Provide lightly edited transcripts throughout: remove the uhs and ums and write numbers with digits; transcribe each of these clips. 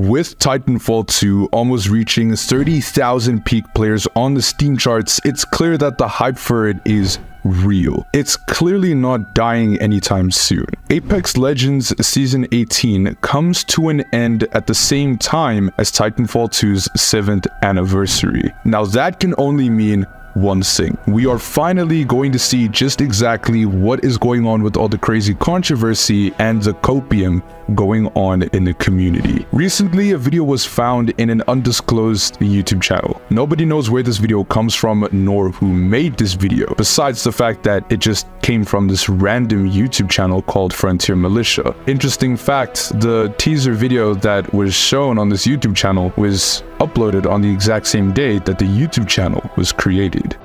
With Titanfall 2 almost reaching 30,000 peak players on the Steam charts, it's clear that the hype for it is real. It's clearly not dying anytime soon. Apex Legends Season 18 comes to an end at the same time as Titanfall 2's 7th anniversary. Now that can only mean one thing. We are finally going to see just exactly what is going on with all the crazy controversy and the copium going on in the community. Recently, a video was found in an undisclosed YouTube channel. Nobody knows where this video comes from nor who made this video, besides the fact that it just came from this random YouTube channel called Frontier Militia. Interesting fact, the teaser video that was shown on this YouTube channel was uploaded on the exact same day that the YouTube channel was created.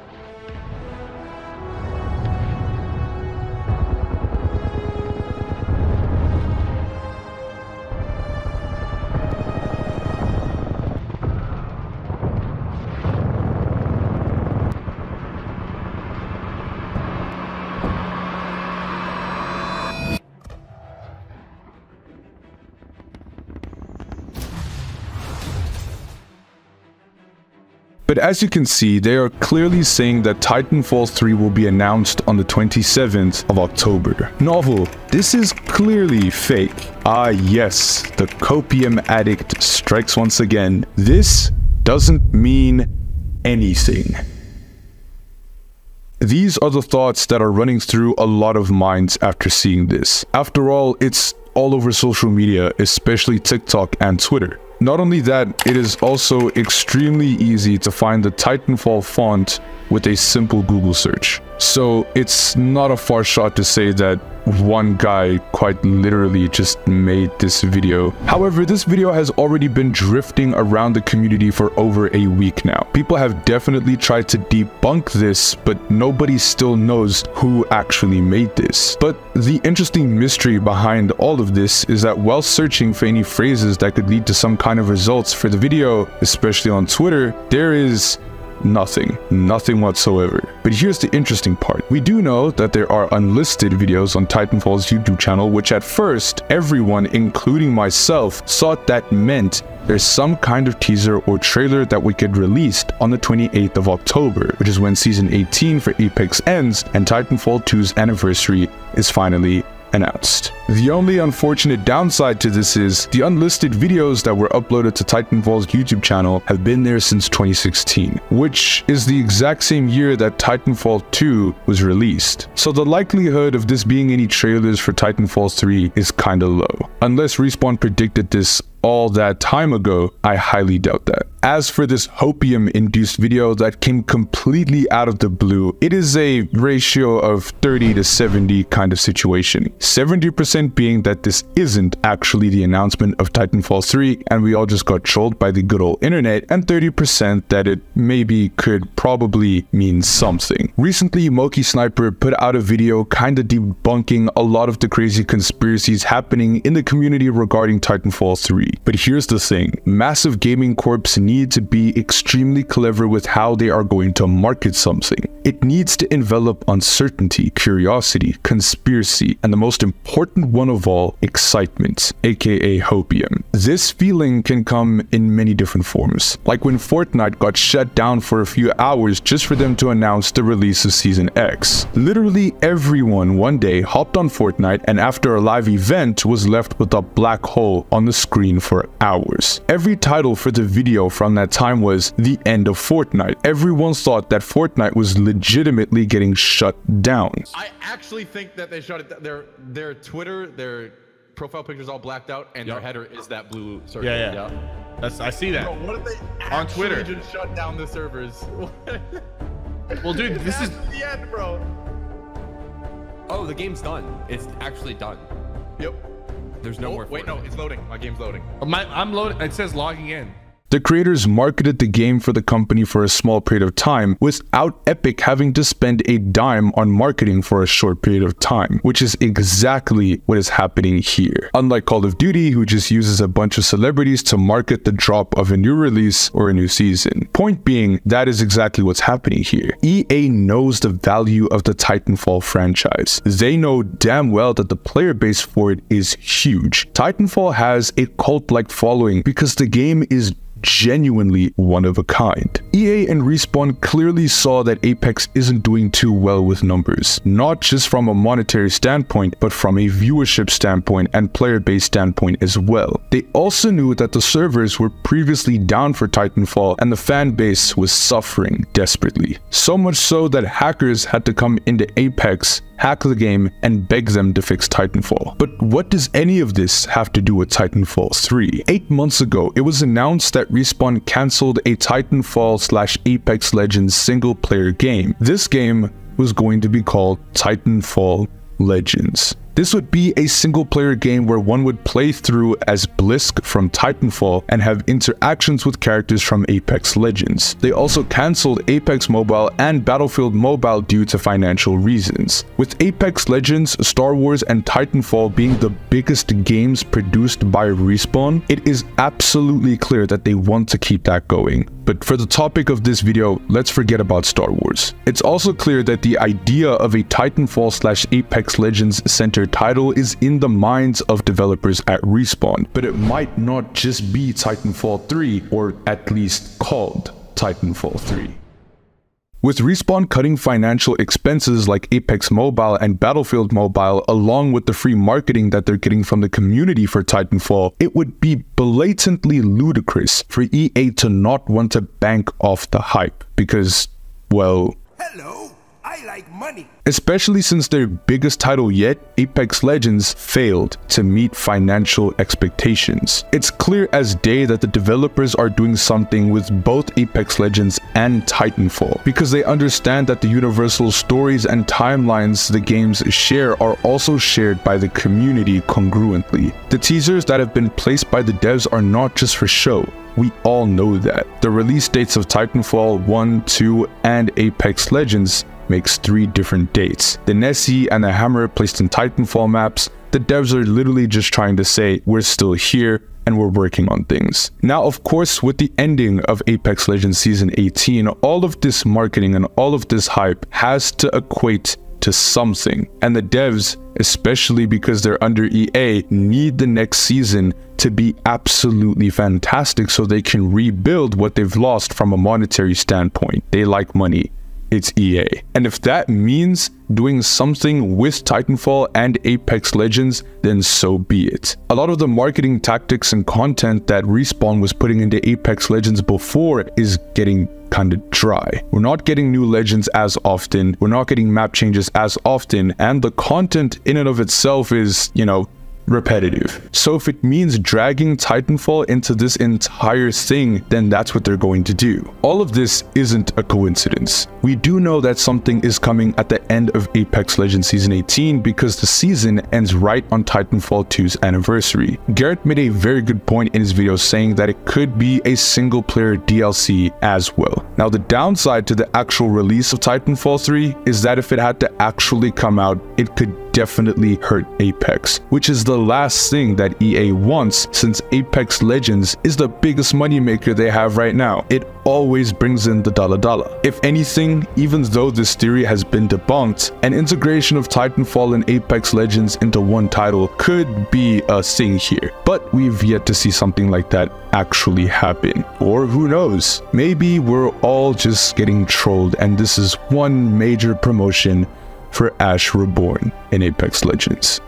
But as you can see, they are clearly saying that Titanfall 3 will be announced on the 27th of October. Novel, this is clearly fake. Ah yes, the copium addict strikes once again. This doesn't mean anything. These are the thoughts that are running through a lot of minds after seeing this. After all, it's all over social media, especially TikTok and Twitter. Not only that, it is also extremely easy to find the Titanfall font with a simple Google search. So it's not a far shot to say that one guy quite literally just made this video. However, this video has already been drifting around the community for over a week now. People have definitely tried to debunk this, but nobody still knows who actually made this. But the interesting mystery behind all of this is that while searching for any phrases that could lead to some kind of results for the video, especially on Twitter, there is nothing whatsoever. But here's the interesting part. We do know that there are unlisted videos on Titanfall's YouTube channel, which at first everyone, including myself, thought that meant there's some kind of teaser or trailer that would get released on the 28th of October, which is when Season 18 for Apex ends and Titanfall 2's anniversary is finally announced. The only unfortunate downside to this is the unlisted videos that were uploaded to Titanfall's YouTube channel have been there since 2016, which is the exact same year that Titanfall 2 was released. So the likelihood of this being any trailers for Titanfall 3 is kinda low. Unless Respawn predicted this all that time ago, I highly doubt that. As for this hopium-induced video that came completely out of the blue, it is a ratio of 30 to 70 kind of situation. 70% being that this isn't actually the announcement of Titanfall 3 and we all just got trolled by the good old internet, and 30% that it maybe could probably mean something. Recently, Moki Sniper put out a video kinda debunking a lot of the crazy conspiracies happening in the community regarding Titanfall 3. But here's the thing, massive gaming corps need to be extremely clever with how they are going to market something. It needs to envelop uncertainty, curiosity, conspiracy, and the most important one of all, excitement, aka hopium. This feeling can come in many different forms, like when Fortnite got shut down for a few hours just for them to announce the release of Season X. Literally everyone one day hopped on Fortnite and after a live event was left with a black hole on the screen for hours. Every title for the video from that time was the end of Fortnite. Everyone thought that Fortnite was legitimately getting shut down. I actually think that they shut it. Their Twitter, their profile picture's all blacked out, and their header is that blue circle. Yeah. I see that. Bro, what if they on Twitter just shut down the servers? Well, dude, this is the end, bro. Oh, the game's done. It's actually done. Yep. There's no more. Wait, no, it's loading. My game's loading. I'm loading. It says logging in. The creators marketed the game for the company for a small period of time without Epic having to spend a dime on marketing for a short period of time, which is exactly what is happening here. Unlike Call of Duty, who just uses a bunch of celebrities to market the drop of a new release or a new season. Point being, that is exactly what's happening here. EA knows the value of the Titanfall franchise. They know damn well that the player base for it is huge. Titanfall has a cult-like following because the game is genuinely one of a kind. EA and Respawn clearly saw that Apex isn't doing too well with numbers, not just from a monetary standpoint, but from a viewership standpoint and player base standpoint as well. They also knew that the servers were previously down for Titanfall and the fan base was suffering desperately. So much so that hackers had to come into Apex, hack the game, and beg them to fix Titanfall. But what does any of this have to do with Titanfall 3? 8 months ago, it was announced that Respawn cancelled a Titanfall/Apex Legends single-player game. This game was going to be called Titanfall Legends. This would be a single-player game where one would play through as Blisk from Titanfall and have interactions with characters from Apex Legends. They also cancelled Apex Mobile and Battlefield Mobile due to financial reasons. With Apex Legends, Star Wars, and Titanfall being the biggest games produced by Respawn, it is absolutely clear that they want to keep that going. But for the topic of this video, let's forget about Star Wars. It's also clear that the idea of a Titanfall/Apex Legends centered title is in the minds of developers at Respawn, but it might not just be Titanfall 3, or at least called Titanfall 3. With Respawn cutting financial expenses like Apex Mobile and Battlefield Mobile, along with the free marketing that they're getting from the community for Titanfall, it would be blatantly ludicrous for EA to not want to bank off the hype because, well, hello, I like money. Especially since their biggest title yet, Apex Legends, failed to meet financial expectations. It's clear as day that the developers are doing something with both Apex Legends and Titanfall, because they understand that the universal stories and timelines the games share are also shared by the community congruently. The teasers that have been placed by the devs are not just for show. We all know that. The release dates of Titanfall 1, 2, and Apex Legends makes 3 different dates. The Nessie and the Hammer placed in Titanfall maps, the devs are literally just trying to say, we're still here and we're working on things. Now, of course, with the ending of Apex Legends Season 18, all of this marketing and all of this hype has to equate to something. And the devs, especially because they're under EA, need the next season to be absolutely fantastic so they can rebuild what they've lost from a monetary standpoint. They like money. It's EA. And if that means doing something with Titanfall and Apex Legends, then so be it. A lot of the marketing tactics and content that Respawn was putting into Apex Legends before is getting kind of dry. We're not getting new legends as often, we're not getting map changes as often, and the content in and of itself is, you know, repetitive. So if it means dragging Titanfall into this entire thing, then that's what they're going to do. All of this isn't a coincidence. We do know that something is coming at the end of Apex Legends Season 18 because the season ends right on Titanfall 2's anniversary. Garrett made a very good point in his video saying that it could be a single player DLC as well. Now, the downside to the actual release of Titanfall 3 is that if it had to actually come out, it could definitely hurt Apex, which is the last thing that EA wants since Apex Legends is the biggest moneymaker they have right now. It always brings in the dollar. If anything, even though this theory has been debunked, an integration of Titanfall and Apex Legends into one title could be a thing here, but we've yet to see something like that actually happen. Or who knows, maybe we're all just getting trolled and this is one major promotion for Ash Reborn in Apex Legends.